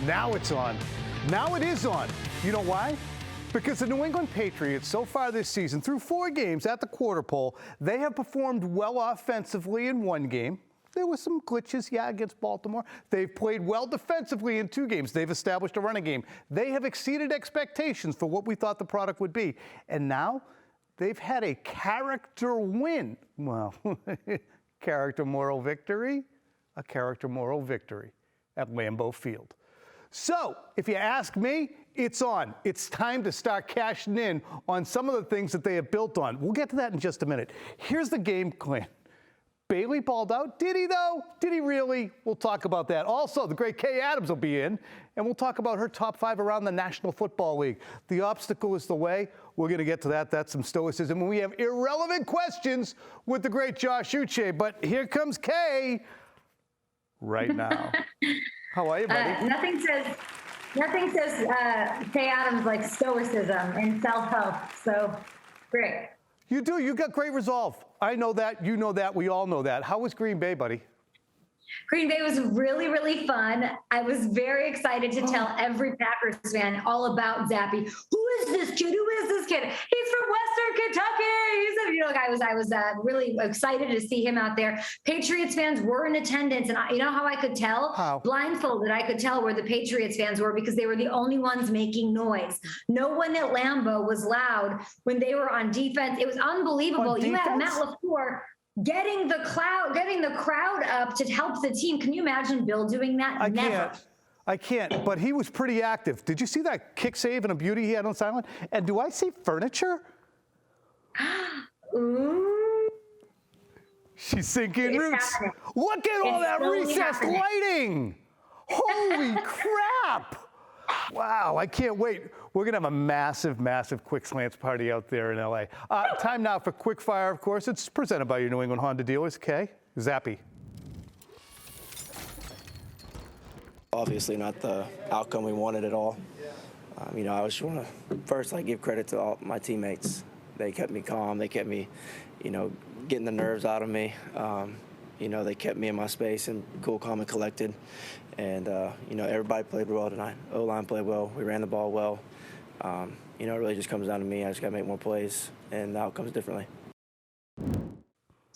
Now it's on. Now it is on. You know why? Because the New England Patriots, so far this season, through 4 games at the quarter pole, they have performed well offensively in 1 game. There were some glitches, against Baltimore. They've played well defensively in 2 games. They've established a running game. They have exceeded expectations for what we thought the product would be. And now they've had a character win. Well, character moral victory? A character moral victory at Lambeau Field. So, if you ask me, it's on. It's time to start cashing in on some of the things that they have built on. We'll get to that in just a minute. Here's the game plan. Bailey balled out. Did he, though? Did he really? We'll talk about that. Also, the great Kay Adams will be in, and we'll talk about her top 5 around the National Football League. The obstacle is the way. We're going to get to that. That's some stoicism. And we have irrelevant questions with the great Josh Uche. But here comes Kay right now. How are you, buddy? Nothing says Kay Adams like stoicism and self-help. So, great. You do. You got great resolve. I know that. You know that. We all know that. How was Green Bay, buddy? Green Bay was really, really fun. I was very excited to tell every Packers fan all about Zappe. Who is this kid? Who is this kid? He's from Western Kentucky. I was really excited to see him out there. Patriots fans were in attendance, and you know how I could tell? How? Blindfolded, I could tell where the Patriots fans were because they were the only ones making noise. No one at Lambeau was loud when they were on defense. It was unbelievable. You had Matt LaFleur getting the crowd up to help the team. Can you imagine Bill doing that? I can't, but he was pretty active. Did you see that kick save and a beauty he had on sideline? And do I see furniture? Ooh. She's sinking roots. Happening. Look at all that recessed lighting. Holy crap. Wow, I can't wait. We're going to have a massive, massive Quick Slants party out there in L.A. Time now for Quick Fire, of course. It's presented by your New England Honda dealers. Kay Zappe. Obviously not the outcome we wanted at all. I just want to first give credit to all my teammates. They kept me calm. They kept me, getting the nerves out of me. They kept me in my space and cool, calm, and collected. And, everybody played well tonight. O-line played well. We ran the ball well. It really just comes down to me. I just got to make more plays, and the outcome's differently.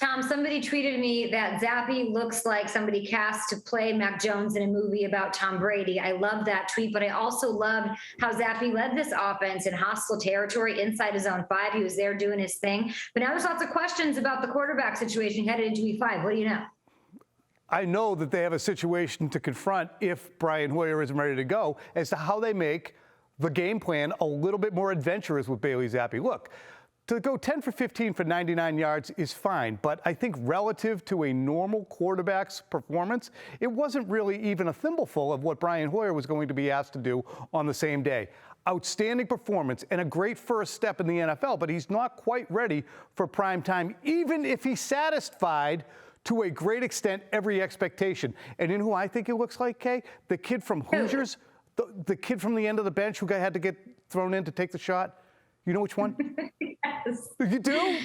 Tom, somebody tweeted me that Zappe looks like somebody cast to play Mac Jones in a movie about Tom Brady. I love that tweet, but I also loved how Zappe led this offense in hostile territory inside his own 5. He was there doing his thing. But now there's lots of questions about the quarterback situation headed into week 5. What do you know? I know that they have a situation to confront if Brian Hoyer isn't ready to go as to how they make the game plan a little bit more adventurous with Bailey Zappe. Look, to go 10 for 15 for 99 yards is fine, but I think relative to a normal quarterback's performance, it wasn't really even a thimbleful of what Brian Hoyer was going to be asked to do on the same day. Outstanding performance and a great first step in the NFL, but he's not quite ready for prime time, even if he satisfied to a great extent every expectation. And in who I think it looks like, Kay? The kid from Hoosiers, the kid from the end of the bench who had to get thrown in to take the shot. You know which one? Yes. You do?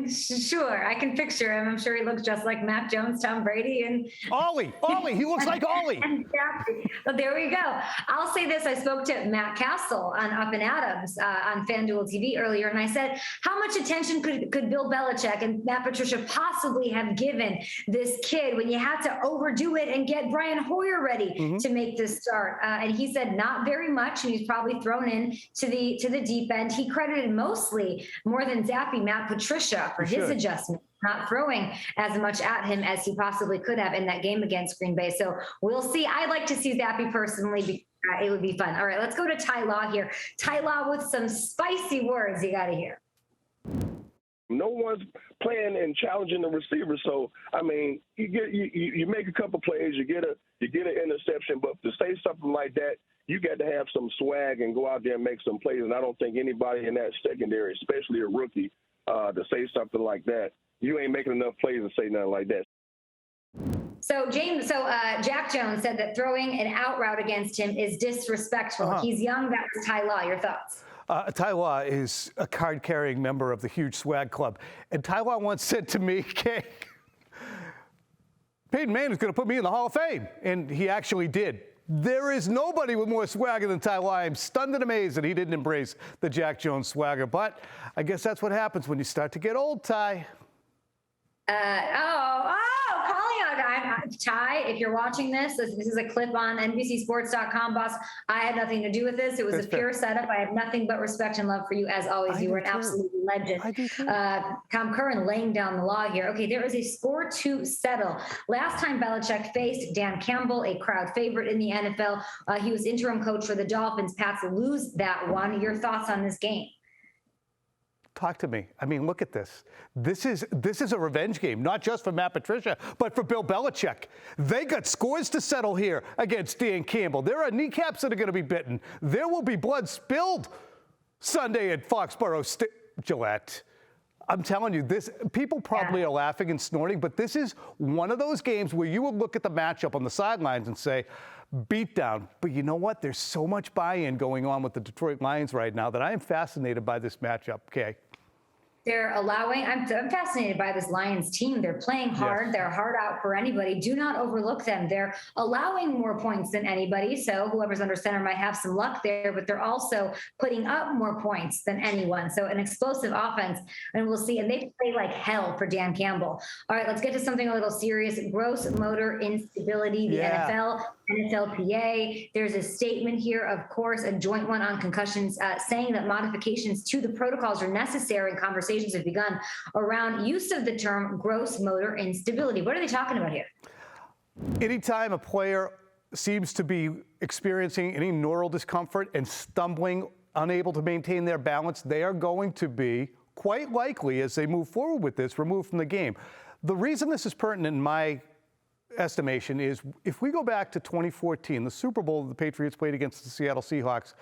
Sure, I can picture him. I'm sure he looks just like Mac Jones, Tom Brady, and Ollie. He looks like Ollie. Well, there we go. I'll say this. I spoke to Matt Castle on Up and Adams on FanDuel TV earlier, and I said, how much attention could Bill Belichick and Matt Patricia possibly have given this kid when you had to overdo it and get Brian Hoyer ready to make this start? And he said not very much, and he's probably thrown in to the deep end. He credited mostly, more than Zappe, Matt Patricia for his adjustment, not throwing as much at him as he possibly could have in that game against Green Bay. So we'll see. I'd like to see Zappe personally because it would be fun. All right, let's go to Ty Law here. Ty Law with some spicy words you got to hear. No one's playing and challenging the receiver. So, you make a couple plays, you get an interception, but to say something like that, you got to have some swag and go out there and make some plays. And I don't think anybody in that secondary, especially a rookie, to say something like that, you ain't making enough plays to say nothing like that. So Jack Jones said that throwing an out route against him is disrespectful. He's young. That was Ty Law. Your thoughts? Ty Law is a card-carrying member of the huge swag club. And Ty Law once said to me, Peyton Manning's going to put me in the Hall of Fame. And he actually did. There is nobody with more swagger than Ty. I'm stunned and amazed that he didn't embrace the Jack Jones swagger. But I guess that's what happens when you start to get old, Ty. Calling out Ty, if you're watching this is a clip on NBCSports.com, boss. I had nothing to do with this. It was a pure setup. I have nothing but respect and love for you as always. You were an absolute legend. I do too. Tom Curran laying down the law here. Okay, there is a score to settle. Last time Belichick faced Dan Campbell, a crowd favorite in the NFL. He was interim coach for the Dolphins. Pats lose that one. Your thoughts on this game? Talk to me. I mean, look at this. This is a revenge game, not just for Matt Patricia, but for Bill Belichick. They got scores to settle here against Dan Campbell. There are kneecaps that are going to be bitten. There will be blood spilled Sunday at Foxborough Gillette. I'm telling you, people probably are laughing and snorting, but this is one of those games where you will look at the matchup on the sidelines and say, beat down. But you know what? There's so much buy-in going on with the Detroit Lions right now that I am fascinated by this matchup, okay? They're allowing, I'm fascinated by this Lions team. They're playing hard. Yes. They're hard out for anybody. Do not overlook them. They're allowing more points than anybody. So whoever's under center might have some luck there, but they're also putting up more points than anyone. So an explosive offense, and we'll see. And they play like hell for Dan Campbell. All right, let's get to something a little serious. Gross motor instability, the NFL, NFLPA. There's a statement here, of course, a joint one on concussions, saying that modifications to the protocols are necessary. Conversations have begun around use of the term gross motor instability. What are they talking about here? Anytime a player seems to be experiencing any neural discomfort and stumbling, unable to maintain their balance, they are going to be quite likely, as they move forward with this, removed from the game. The reason this is pertinent in my estimation is if we go back to 2014, the Super Bowl the Patriots played against the Seattle Seahawks,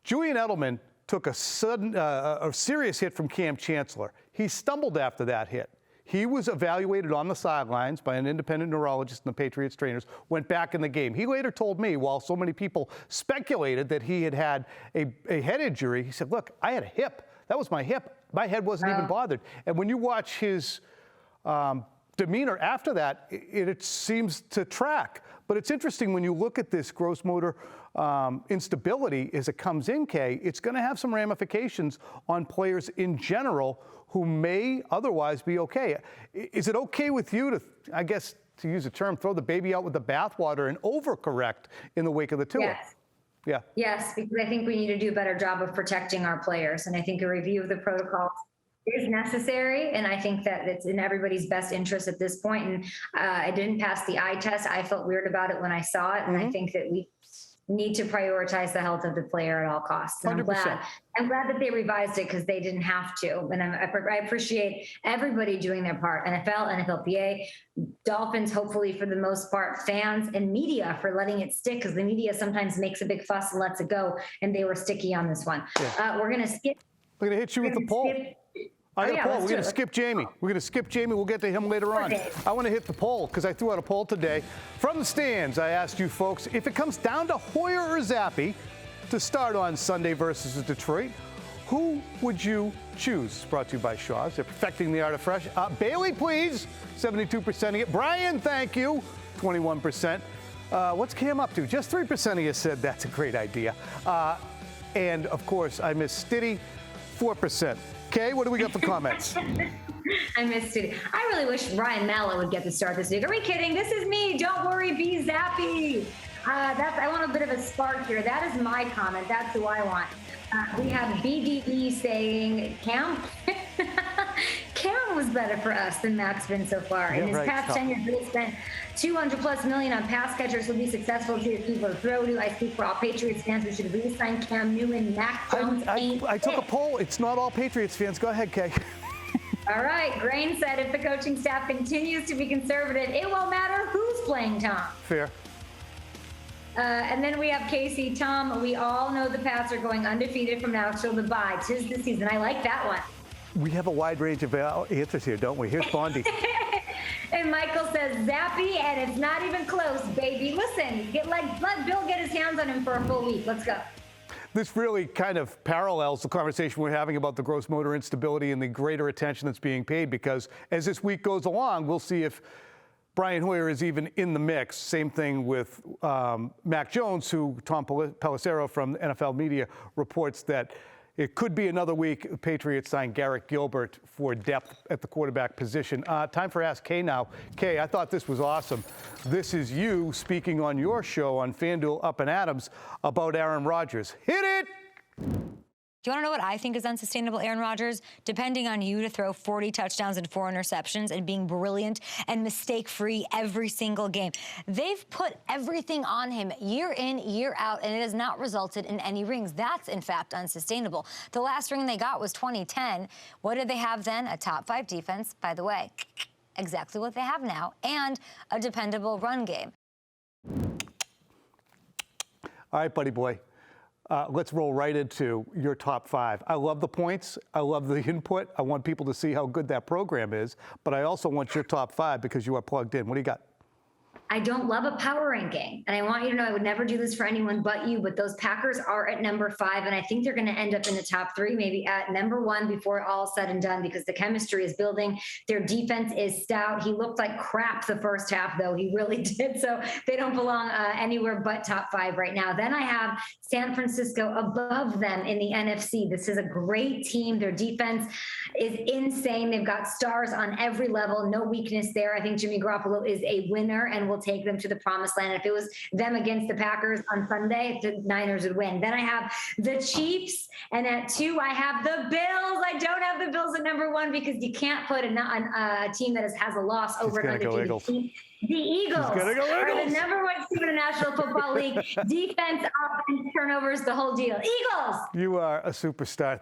Julian Edelman took a serious hit from Cam Chancellor. He stumbled after that hit. He was evaluated on the sidelines by an independent neurologist and the Patriots trainers, went back in the game. He later told me, while so many people speculated that he had a head injury, he said, look, I had a hip. That was my hip. My head wasn't even bothered. And when you watch his demeanor after that, it seems to track. But it's interesting when you look at this gross motor instability as it comes in, Kay, it's going to have some ramifications on players in general who may otherwise be okay. Is it okay with you to, I guess, to use a term, throw the baby out with the bathwater and overcorrect in the wake of the Tua? Yes. Yeah. Yes, because I think we need to do a better job of protecting our players. And I think a review of the protocols is necessary, and I think that it's in everybody's best interest at this point. And I didn't pass the eye test. I felt weird about it when I saw it, and I think that we need to prioritize the health of the player at all costs. And I'm glad that they revised it because they didn't have to. And I appreciate everybody doing their part: NFL, NFLPA, Dolphins, hopefully for the most part, fans, and media for letting it stick, because the media sometimes makes a big fuss and lets it go, and they were sticky on this one. Yeah. We're gonna skip. We're gonna hit you with the poll. I got a poll. We're going to skip Jamie. We're going to skip Jamie. We'll get to him later on. I want to hit the poll because I threw out a poll today. From the stands, I asked you folks, if it comes down to Hoyer or Zappe to start on Sunday versus Detroit, who would you choose? Brought to you by Shaw's. They're perfecting the art of fresh. Bailey, please. 72%ing it. Brian, thank you. 21%. What's Cam up to? Just 3% of you said that's a great idea. And, of course, I missed Stiddy, 4%. Okay, what do we got for comments? I missed it. I really wish Ryan Mallett would get the start this week. Are we kidding? This is me. Don't worry, Bailey Zappe. I want a bit of a spark here. That is my comment. That's who I want. We have BDE saying Cam was better for us than Mac's been so far. In his past 10 years, he spent $200+ million on pass catchers. He'll be successful to people to throw to. I speak for all Patriots fans. We should re-sign Cam Newton. Mac Jones I took a poll. It's not all Patriots fans. Go ahead, Kay. All right. Grain said if the coaching staff continues to be conservative, it won't matter who's playing Tom. Fair. And then we have Casey. Tom, we all know the Pats are going undefeated from now till the bye. 'Tis the season. I like that one. We have a wide range of answers here, don't we? Here's Bondi. And Michael says, Zappe, and it's not even close, baby. Listen, let Bill get his hands on him for a full week. Let's go. This really kind of parallels the conversation we're having about the gross motor instability and the greater attention that's being paid, because as this week goes along, we'll see if Brian Hoyer is even in the mix. Same thing with Mac Jones, who Tom Pelissero from NFL Media reports that it could be another week. The Patriots signed Garrett Gilbert for depth at the quarterback position. Time for Ask Kay now. Kay, I thought this was awesome. This is you speaking on your show on FanDuel Up and Adams about Aaron Rodgers. Hit it! Do you want to know what I think is unsustainable, Aaron Rodgers? Depending on you to throw 40 touchdowns and 4 interceptions and being brilliant and mistake-free every single game. They've put everything on him year in, year out, and it has not resulted in any rings. That's, in fact, unsustainable. The last ring they got was 2010. What did they have then? A top 5 defense, by the way. Exactly what they have now, and a dependable run game. All right, buddy boy. Let's roll right into your top 5. I love the points. I love the input. I want people to see how good that program is. But I also want your top 5 because you are plugged in. What do you got? I don't love a power ranking. And I want you to know I would never do this for anyone but you, but those Packers are at number 5. And I think they're going to end up in the top 3, maybe at number 1 before all said and done, because the chemistry is building. Their defense is stout. He looked like crap the first half, though. He really did. So they don't belong anywhere but top 5 right now. Then I have San Francisco above them in the NFC. This is a great team. Their defense is insane. They've got stars on every level. No weakness there. I think Jimmy Garoppolo is a winner and will take them to the promised land. If it was them against the Packers on Sunday, the Niners would win. Then I have the Chiefs, and at 2, I have the Bills. I don't have the Bills at number 1 because you can't put a team that has a loss over another team. The Eagles are the number 1 team in the National Football League. Defense, offense, turnovers, the whole deal. Eagles! You are a superstar.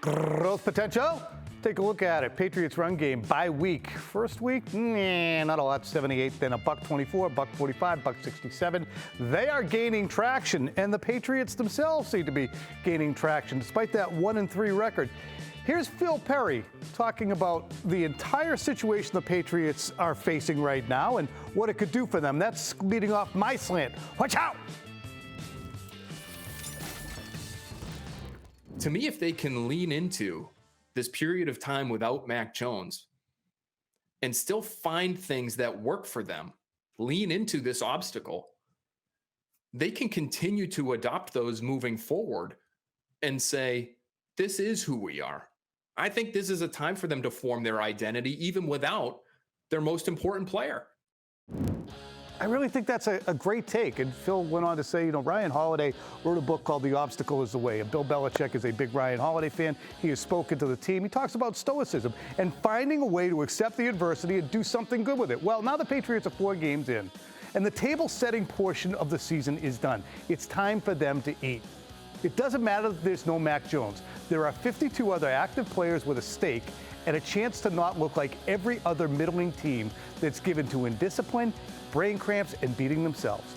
Growth potential? Take a look at it. Patriots run game by week. First week, not a lot, 78. Then a $124, $145, $167. They are gaining traction, and the Patriots themselves seem to be gaining traction, despite that 1-3 record. Here's Phil Perry talking about the entire situation the Patriots are facing right now and what it could do for them. That's leading off my slant. Watch out! To me, if they can lean into this period of time without Mac Jones and still find things that work for them, lean into this obstacle, they can continue to adopt those moving forward and say, this is who we are. I think this is a time for them to form their identity, even without their most important player. I really think that's a great take. And Phil went on to say, Ryan Holiday wrote a book called The Obstacle is the Way. And Bill Belichick is a big Ryan Holiday fan. He has spoken to the team. He talks about stoicism and finding a way to accept the adversity and do something good with it. Well, now the Patriots are 4 games in, and the table-setting portion of the season is done. It's time for them to eat. It doesn't matter that there's no Mac Jones. There are 52 other active players with a stake and a chance to not look like every other middling team that's given to indiscipline, brain cramps, and beating themselves.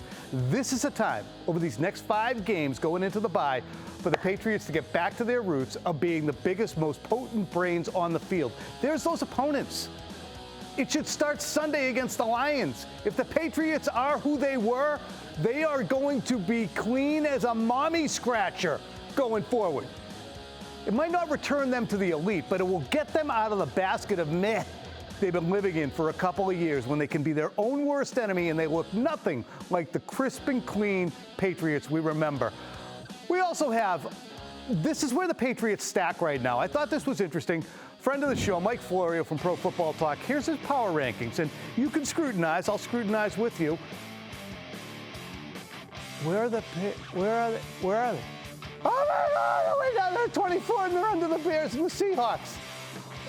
This is a time, over these next 5 games going into the bye, for the Patriots to get back to their roots of being the biggest, most potent brains on the field. There's those opponents. It should start Sunday against the Lions. If the Patriots are who they were, they are going to be clean as a mommy scratcher going forward. It might not return them to the elite, but it will get them out of the basket of meh they've been living in for a couple of years when they can be their own worst enemy and they look nothing like the crisp and clean Patriots we remember. We also have, this is where the Patriots stack right now. I thought this was interesting. Friend of the show, Mike Florio from Pro Football Talk, here's his power rankings, and you can scrutinize. I'll scrutinize with you. Where are they? Oh my God, we got they're 24 and they're under the Bears and the Seahawks.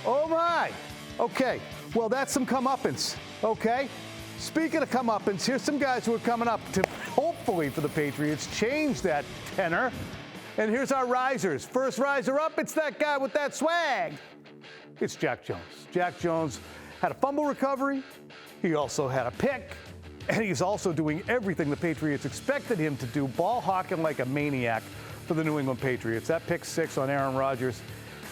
Oh my. Okay, well, that's some comeuppance, okay? Speaking of comeuppance, here's some guys who are coming up to, hopefully for the Patriots, change that tenor. And here's our risers. First riser up, it's that guy with that swag. It's Jack Jones. Jack Jones had a fumble recovery. He also had a pick. And he's also doing everything the Patriots expected him to do, ball hawking like a maniac for the New England Patriots. That pick 6 on Aaron Rodgers,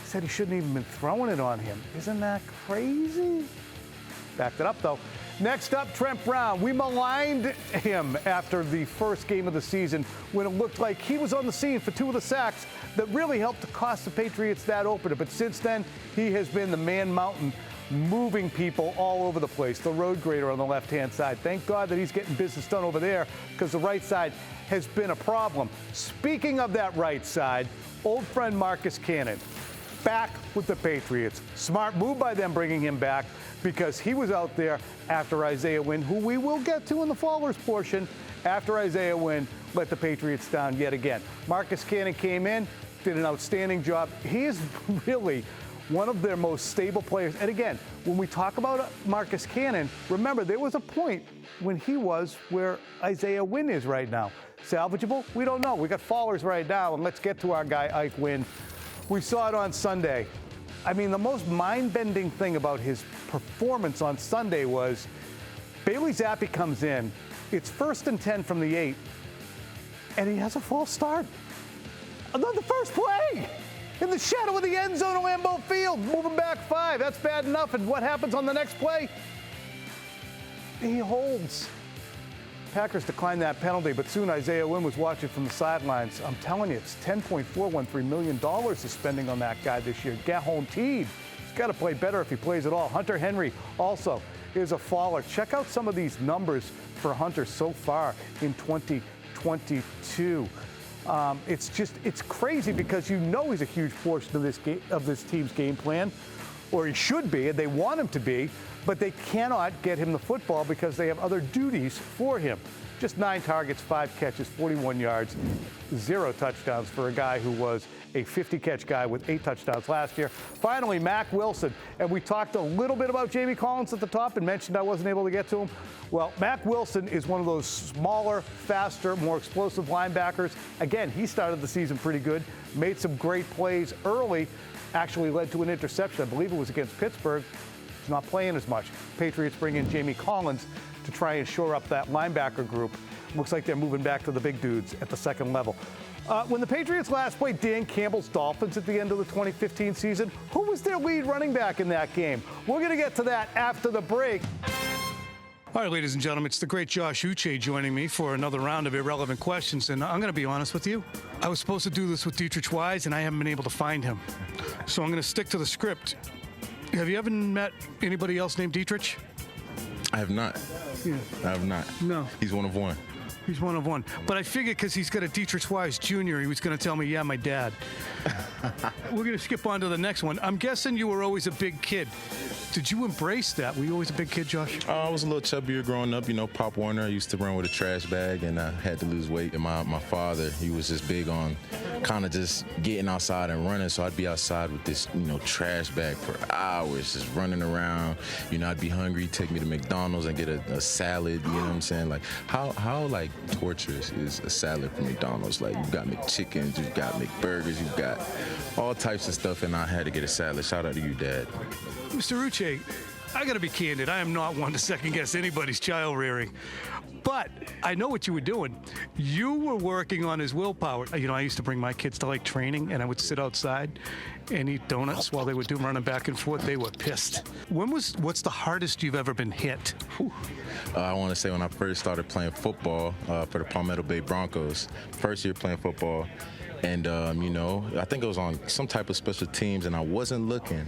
said he shouldn't even been throwing it on him. Isn't that crazy? Backed it up, though. Next up, Trent Brown. We maligned him after the first game of the season when it looked like he was on the scene for 2 of the sacks that really helped to cost the Patriots that opener. But since then, he has been the man mountain moving people all over the place. The road grader on the left-hand side. Thank God that he's getting business done over there because the right side has been a problem. Speaking of that right side, old friend Marcus Cannon back with the Patriots. Smart move by them bringing him back because he was out there after Isaiah Wynn, who we will get to in the Fallers portion, after Isaiah Wynn let the Patriots down yet again. Marcus Cannon came in, did an outstanding job. He is really one of their most stable players. And again, when we talk about Marcus Cannon, remember, there was a point when he was where Isaiah Wynn is right now. Salvageable? We don't know. We got Fallers right now, and let's get to our guy, Ike Wynn. We saw it on Sunday. I mean, the most mind-bending thing about his performance on Sunday was Bailey Zappe comes in. It's 1st and 10 from the 8, and he has a false start. On the first play, in the shadow of the end zone of Lambeau Field, moving back 5. That's bad enough. And what happens on the next play? He holds. Packers declined that penalty, but soon Isaiah Wynn was watching from the sidelines. I'm telling you, it's $10.413 million is spending on that guy this year. Guaranteed. He's got to play better if he plays at all. Hunter Henry also is a faller. Check out some of these numbers for Hunter so far in 2022. It's crazy because you know he's a huge portion of this team's game plan, or he should be, and they want him to be, but they cannot get him the football because they have other duties for him. Just 9 targets, 5 catches, 41 yards, 0 touchdowns for a guy who was a 50-catch guy with 8 touchdowns last year. Finally, Mack Wilson. And we talked a little bit about Jamie Collins at the top and mentioned I wasn't able to get to him. Well, Mack Wilson is one of those smaller, faster, more explosive linebackers. Again, he started the season pretty good, made some great plays early, actually led to an interception. I believe it was against Pittsburgh. He's not playing as much. Patriots bring in Jamie Collins to try and shore up that linebacker group. Looks like they're moving back to the big dudes at the second level. When the Patriots last played Dan Campbell's Dolphins at the end of the 2015 season, who was their lead running back in that game? We're going to get to that after the break. All right, ladies and gentlemen, it's the great Josh Uche joining me for another round of irrelevant questions. And I'm going to be honest with you. I was supposed to do this with Dietrich Wise, and I haven't been able to find him. So I'm going to stick to the script. Have you ever met anybody else named Dietrich? I have not. Yeah. I have not. No. He's one of one. He's one of one. But I figured because he's got a Dietrich Wise Jr., he was going to tell me, yeah, my dad. We're going to skip on to the next one. I'm guessing you were always a big kid. Did you embrace that? Were you always a big kid, Josh? I was a little chubbier growing up. You know, Pop Warner, I used to run with a trash bag, and I had to lose weight. And my father, he was just big on kind of just getting outside and running. So I'd be outside with this, trash bag for hours, just running around. I'd be hungry, take me to McDonald's and get a salad. You know what I'm saying? Like, how like torturous is a salad from McDonald's? Like, you've got McChickens, you've got McBurgers, you've got all types of stuff, and I had to get a salad. Shout out to you, Dad. Mr. Uche, I got to be candid. I am not one to second-guess anybody's child rearing. But I know what you were doing. You were working on his willpower. I used to bring my kids to training, and I would sit outside and eat donuts while they were running back and forth. They were pissed. What's the hardest you've ever been hit? I want to say when I first started playing football for the Palmetto Bay Broncos, first year playing football, and, I think it was on some type of special teams, and I wasn't looking.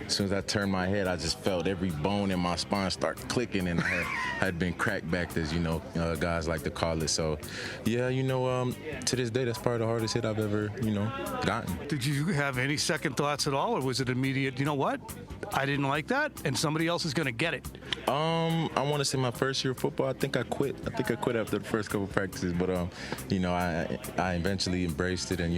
As soon as I turned my head, I just felt every bone in my spine start clicking, and I had been cracked back, as guys like to call it. So, yeah, to this day, that's probably the hardest hit I've ever, gotten. Did you have any second thoughts at all, or was it immediate, you know what? I didn't like that, and somebody else is going to get it? I want to say my first year of football, I think I quit. After the first couple practices, but, I eventually embraced it and,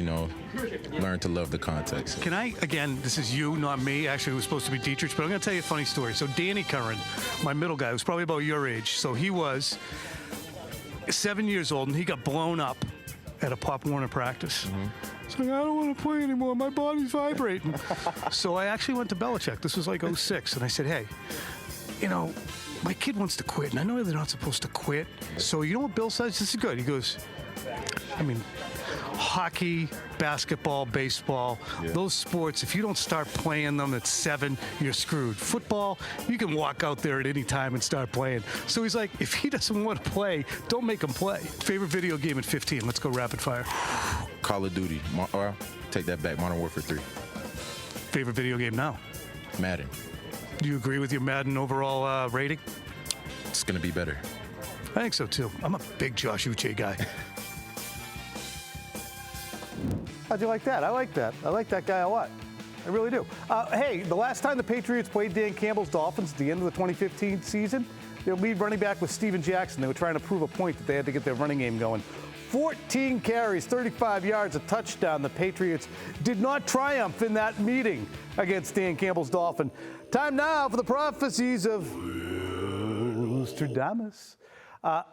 learned to love the context. Can I, again, this is you, not me. Actually, it was supposed to be Dietrich, but I'm going to tell you a funny story. So Danny Curran, my middle guy, was probably about your age. So he was 7 years old, and he got blown up at a Pop Warner practice. Mm-hmm. So I don't want to play anymore. My body's vibrating. So I actually went to Belichick. This was like 2006. And I said, hey, my kid wants to quit. And I know they're not supposed to quit. So you know what Bill says? This is good. He goes, hockey, basketball, baseball, those sports, if you don't start playing them at 7, you're screwed. Football, you can walk out there at any time and start playing. So he's like, if he doesn't want to play, don't make him play. Favorite video game at 15? Let's go rapid fire. Call of Duty. Or take that back. Modern Warfare 3. Favorite video game now? Madden. Do you agree with your Madden overall rating? It's going to be better. I think so, too. I'm a big Josh Uche guy. How'd you like that? I like that. I like that guy a lot. I really do. Hey, the last time the Patriots played Dan Campbell's Dolphins at the end of the 2015 season, their lead running back was Steven Jackson. They were trying to prove a point that they had to get their running game going. 14 carries, 35 yards, a touchdown. The Patriots did not triumph in that meeting against Dan Campbell's Dolphin. Time now for the prophecies of Nostradamus.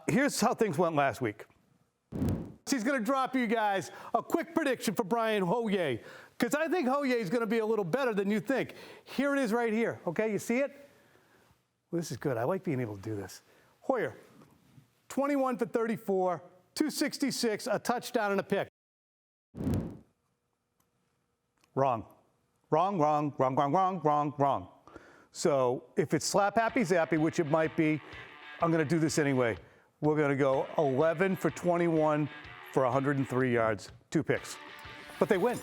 Here's how things went last week. He's going to drop you guys a quick prediction for Brian Hoyer, because I think Hoyer is going to be a little better than you think. Here it is right here. Okay, you see it? Well, this is good. I like being able to do this. Hoyer, 21 for 34, 266, a touchdown and a pick. Wrong. Wrong. So if it's slap happy zappy, which it might be, I'm going to do this anyway. We're going to go 11 for 21 for 103 yards, 2 picks. But they win.